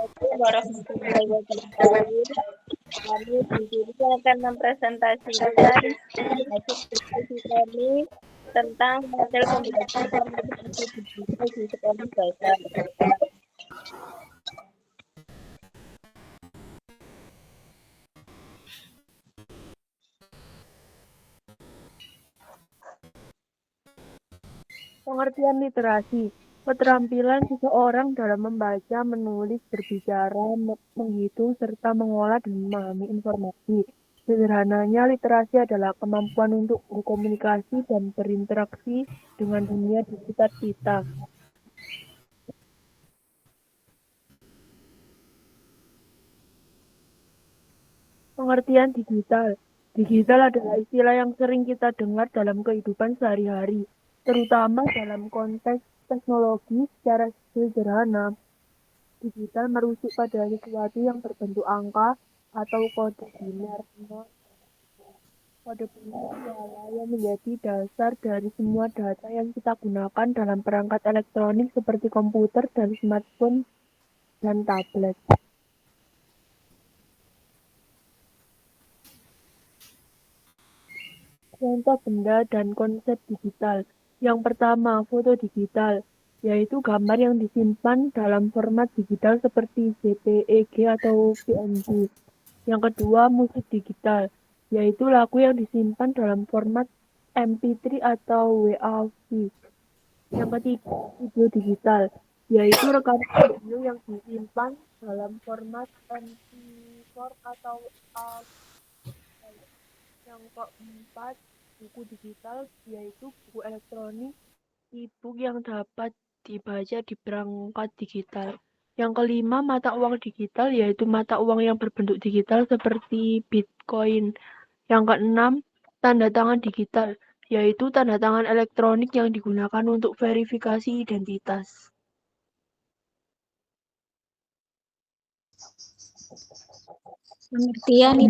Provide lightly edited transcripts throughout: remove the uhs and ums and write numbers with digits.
Assalamualaikum warahmatullahi wabarakatuh. Kami di sini akan mempresentasikan hasil diskusi kami tentang model pembelajaran literasi digital di sekolah dasar. Pengertian literasi, keterampilan seseorang dalam membaca, menulis, berbicara, menghitung, serta mengolah dan memahami informasi. Sederhananya, literasi adalah kemampuan untuk berkomunikasi dan berinteraksi dengan dunia di sekitar kita. Pengertian digital. Digital adalah istilah yang sering kita dengar dalam kehidupan sehari-hari, terutama dalam konteks teknologi. Secara sederhana, digital merujuk pada sesuatu yang berbentuk angka atau kode biner. Kode biner adalah yang menjadi dasar dari semua data yang kita gunakan dalam perangkat elektronik seperti komputer dan smartphone dan tablet. Contoh benda dan konsep digital. Yang pertama, foto digital, yaitu gambar yang disimpan dalam format digital seperti JPEG atau PNG. Yang kedua, musik digital, yaitu lagu yang disimpan dalam format MP3 atau WAV. Yang ketiga, video digital, yaitu rekaman video yang disimpan dalam format MP4 atau AV. Yang keempat, buku digital, yaitu buku elektronik, e-book yang dapat dibaca di perangkat digital. Yang kelima, mata uang digital, yaitu mata uang yang berbentuk digital seperti Bitcoin. Yang keenam, tanda tangan digital, yaitu tanda tangan elektronik yang digunakan untuk verifikasi identitas. Pengertian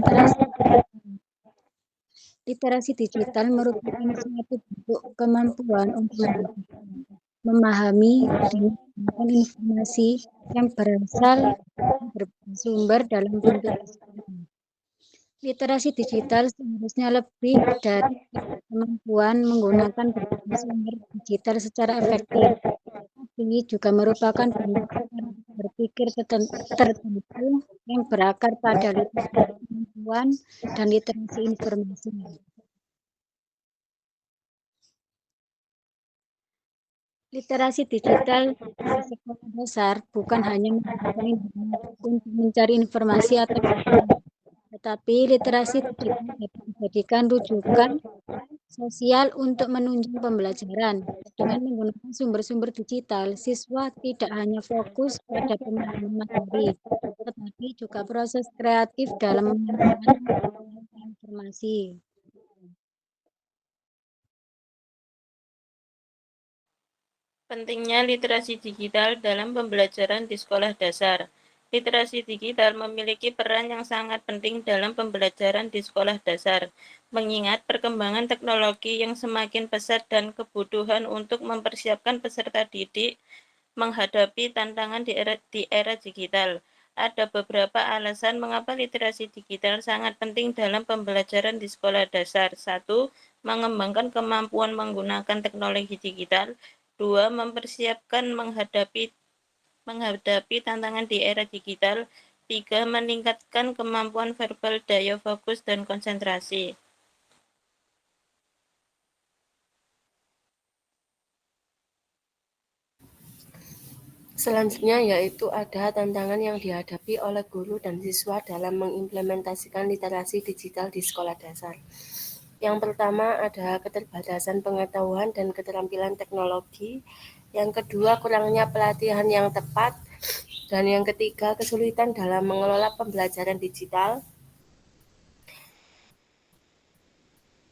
literasi digital merupakan suatu bentuk kemampuan untuk memahami dan menggunakan informasi yang bersumber dalam bentuk digital. Literasi digital seharusnya lebih dari kemampuan menggunakan berbagai sumber digital secara efektif, tapi juga merupakan bentuk cara berpikir tertentu yang berakar pada literasi pengetahuan dan literasi informasi. Literasi digital di sekolah dasar bukan hanya memberikan untuk mencari informasi atau tetapi literasi digital dapat dijadikan rujukan sosial untuk menunjang pembelajaran. Dengan menggunakan sumber-sumber digital, siswa tidak hanya fokus pada pemahaman materi, tetapi juga proses kreatif dalam menyampaikan informasi. Pentingnya literasi digital dalam pembelajaran di sekolah dasar. Literasi digital memiliki peran yang sangat penting dalam pembelajaran di sekolah dasar, mengingat perkembangan teknologi yang semakin pesat dan kebutuhan untuk mempersiapkan peserta didik menghadapi tantangan di era digital. Ada beberapa alasan mengapa literasi digital sangat penting dalam pembelajaran di sekolah dasar. 1. Mengembangkan kemampuan menggunakan teknologi digital. 2. Mempersiapkan menghadapi tantangan di era digital. 3. Meningkatkan kemampuan verbal, daya fokus, dan konsentrasi. Selanjutnya yaitu ada tantangan yang dihadapi oleh guru dan siswa dalam mengimplementasikan literasi digital di sekolah dasar. Yang pertama ada keterbatasan pengetahuan dan keterampilan teknologi. Yang kedua, kurangnya pelatihan yang tepat. Dan yang ketiga, kesulitan dalam mengelola pembelajaran digital.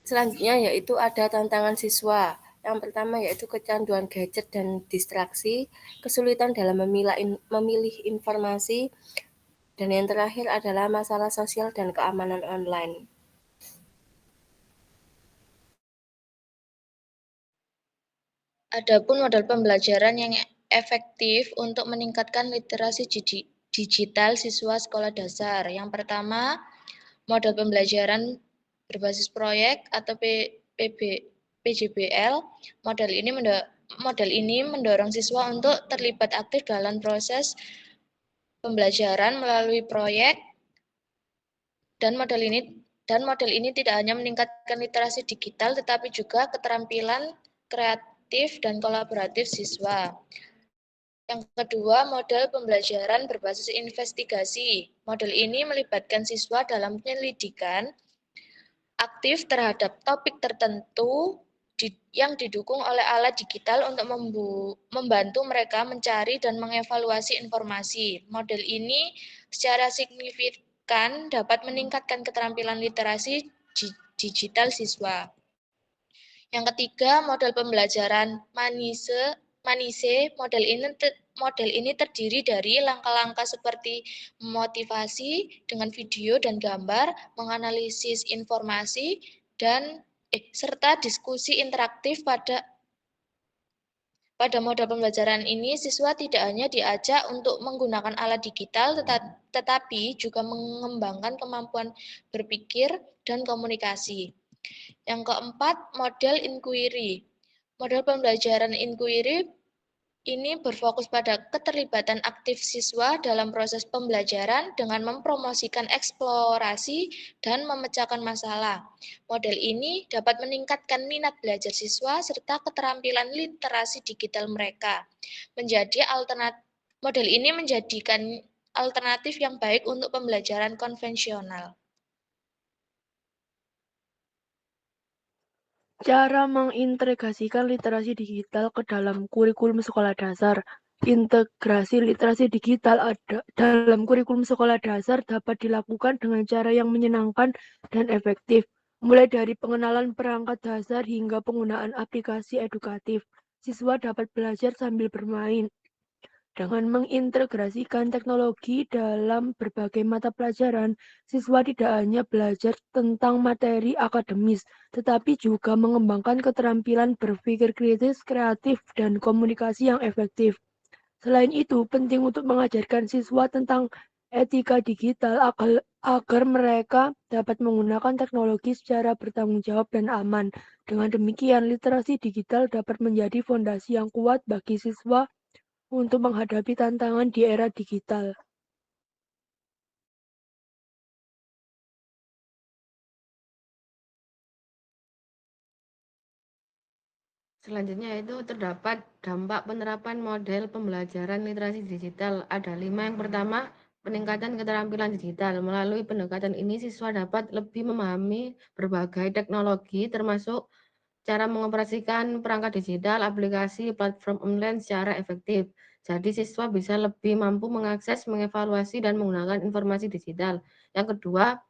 Selanjutnya yaitu ada tantangan siswa. Yang pertama yaitu kecanduan gadget dan distraksi, kesulitan dalam memilih informasi, dan yang terakhir adalah masalah sosial dan keamanan online. Adapun model pembelajaran yang efektif untuk meningkatkan literasi digital siswa sekolah dasar. Yang pertama, model pembelajaran berbasis proyek atau PJBL. Model ini mendorong siswa untuk terlibat aktif dalam proses pembelajaran melalui proyek, dan model ini tidak hanya meningkatkan literasi digital tetapi juga keterampilan kreatif dan kolaboratif siswa. Yang kedua, model pembelajaran berbasis investigasi. Model ini melibatkan siswa dalam penyelidikan aktif terhadap topik tertentu yang didukung oleh alat digital untuk membantu mereka mencari dan mengevaluasi informasi. Model ini secara signifikan dapat meningkatkan keterampilan literasi digital siswa. Yang ketiga, model pembelajaran Manise. Model ini terdiri dari langkah-langkah seperti motivasi dengan video dan gambar, menganalisis informasi, dan serta diskusi interaktif. Pada model pembelajaran ini, siswa tidak hanya diajak untuk menggunakan alat digital, tetapi juga mengembangkan kemampuan berpikir dan komunikasi. Yang keempat, model inquiry. Model pembelajaran inquiry ini berfokus pada keterlibatan aktif siswa dalam proses pembelajaran dengan mempromosikan eksplorasi dan memecahkan masalah. Model ini dapat meningkatkan minat belajar siswa serta keterampilan literasi digital mereka. Model ini menjadikan alternatif yang baik untuk pembelajaran konvensional. Cara mengintegrasikan literasi digital ke dalam kurikulum sekolah dasar. Integrasi literasi digital dalam kurikulum sekolah dasar dapat dilakukan dengan cara yang menyenangkan dan efektif, mulai dari pengenalan perangkat dasar hingga penggunaan aplikasi edukatif. Siswa dapat belajar sambil bermain. Dengan mengintegrasikan teknologi dalam berbagai mata pelajaran, siswa tidak hanya belajar tentang materi akademis, tetapi juga mengembangkan keterampilan berpikir kritis, kreatif, dan komunikasi yang efektif. Selain itu, penting untuk mengajarkan siswa tentang etika digital agar mereka dapat menggunakan teknologi secara bertanggung jawab dan aman. Dengan demikian, literasi digital dapat menjadi fondasi yang kuat bagi siswa untuk menghadapi tantangan di era digital. Selanjutnya itu terdapat dampak penerapan model pembelajaran literasi digital. Ada 5. Yang pertama, peningkatan keterampilan digital. Melalui pendekatan ini, siswa dapat lebih memahami berbagai teknologi, termasuk cara mengoperasikan perangkat digital, aplikasi, platform online secara efektif. Jadi siswa bisa lebih mampu mengakses, mengevaluasi, dan menggunakan informasi digital. Yang kedua,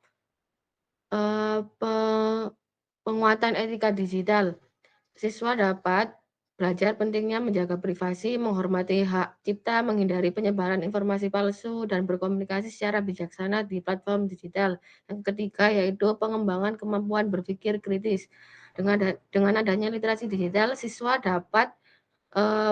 penguatan etika digital. Siswa dapat belajar pentingnya menjaga privasi, menghormati hak cipta, menghindari penyebaran informasi palsu, dan berkomunikasi secara bijaksana di platform digital. Yang ketiga yaitu pengembangan kemampuan berpikir kritis. Dengan adanya literasi digital, siswa dapat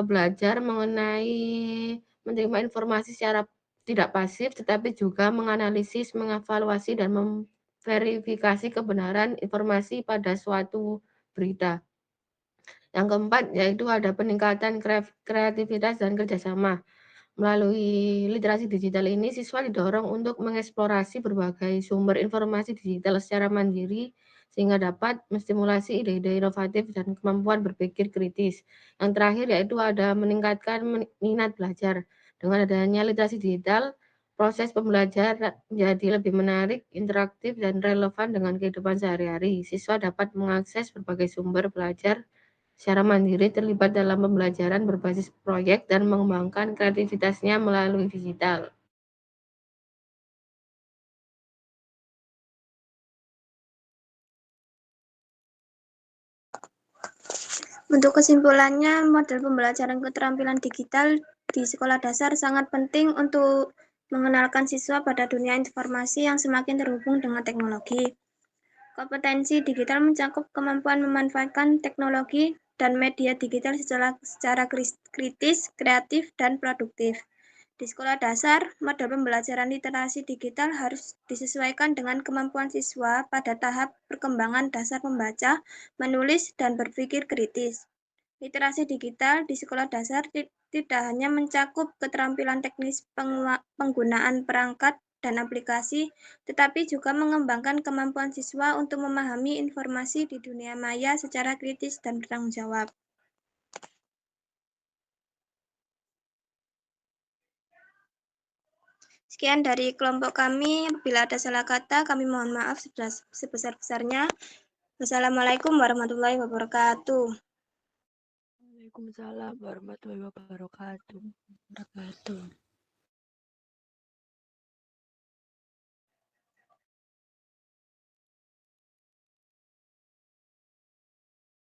belajar menerima informasi secara tidak pasif, tetapi juga menganalisis, mengevaluasi, dan memverifikasi kebenaran informasi pada suatu berita. Yang keempat yaitu ada peningkatan kreativitas dan kerjasama. Melalui literasi digital ini, siswa didorong untuk mengeksplorasi berbagai sumber informasi digital secara mandiri, sehingga dapat menstimulasi ide-ide inovatif dan kemampuan berpikir kritis. Yang terakhir yaitu ada meningkatkan minat belajar. Dengan adanya literasi digital, proses pembelajaran menjadi lebih menarik, interaktif, dan relevan dengan kehidupan sehari-hari. Siswa dapat mengakses berbagai sumber belajar secara mandiri, terlibat dalam pembelajaran berbasis proyek, dan mengembangkan kreativitasnya melalui digital. Untuk kesimpulannya, model pembelajaran keterampilan digital di sekolah dasar sangat penting untuk mengenalkan siswa pada dunia informasi yang semakin terhubung dengan teknologi. Kompetensi digital mencakup kemampuan memanfaatkan teknologi dan media digital secara kritis, kreatif, dan produktif. Di sekolah dasar, model pembelajaran literasi digital harus disesuaikan dengan kemampuan siswa pada tahap perkembangan dasar membaca, menulis, dan berpikir kritis. Literasi digital di sekolah dasar tidak hanya mencakup keterampilan teknis penggunaan perangkat dan aplikasi, tetapi juga mengembangkan kemampuan siswa untuk memahami informasi di dunia maya secara kritis dan bertanggung jawab. Sekian dari kelompok kami. Bila ada salah kata, kami mohon maaf sebesar-besarnya. Wassalamualaikum warahmatullahi wabarakatuh. Waalaikumsalam warahmatullahi wabarakatuh.